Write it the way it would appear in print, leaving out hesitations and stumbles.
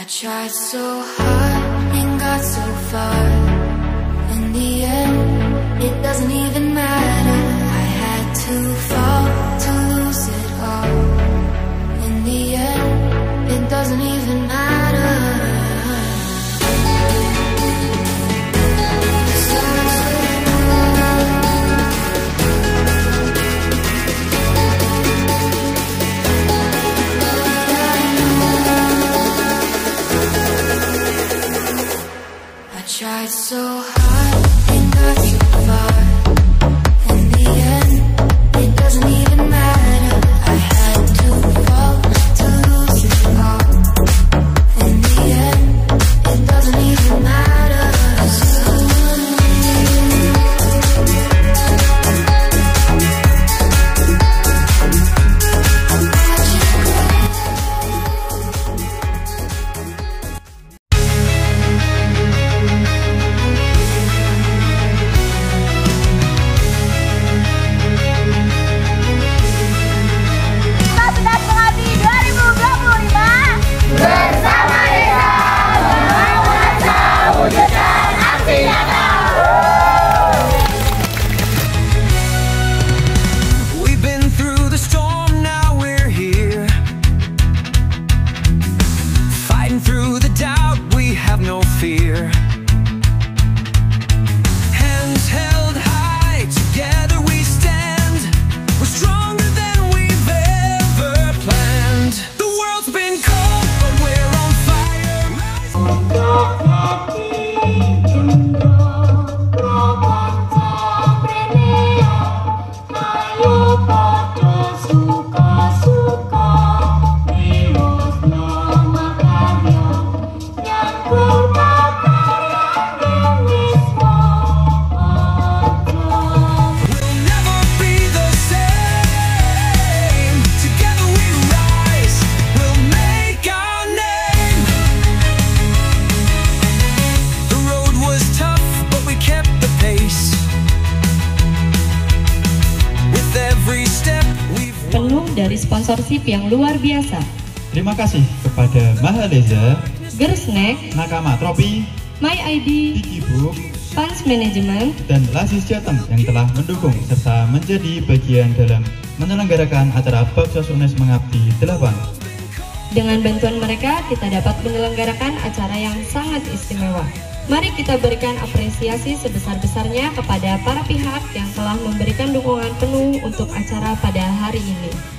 tried so hard and got so far. In the end, it doesn't even matter. I had to fall to lose it all. In the end, it doesn't even matter. Tried so hard and got so far. In the end, it doesn't even matter. I had to fall to lose it all. In the end, it doesn't even matter. Penuh dari sponsorship yang luar biasa. Terima kasih kepada Mahaleza, Gersnack, Nakama Tropi, My ID, Dikibuk, Funds Management, dan Lasis Jateng yang telah mendukung serta menjadi bagian dalam menyelenggarakan acara Baksos Unnes Mengabdi 8. Dengan bantuan mereka, kita dapat menyelenggarakan acara yang sangat istimewa. Mari kita berikan apresiasi sebesar-besarnya kepada para pihak yang telah memberikan dukungan penuh untuk acara pada hari ini.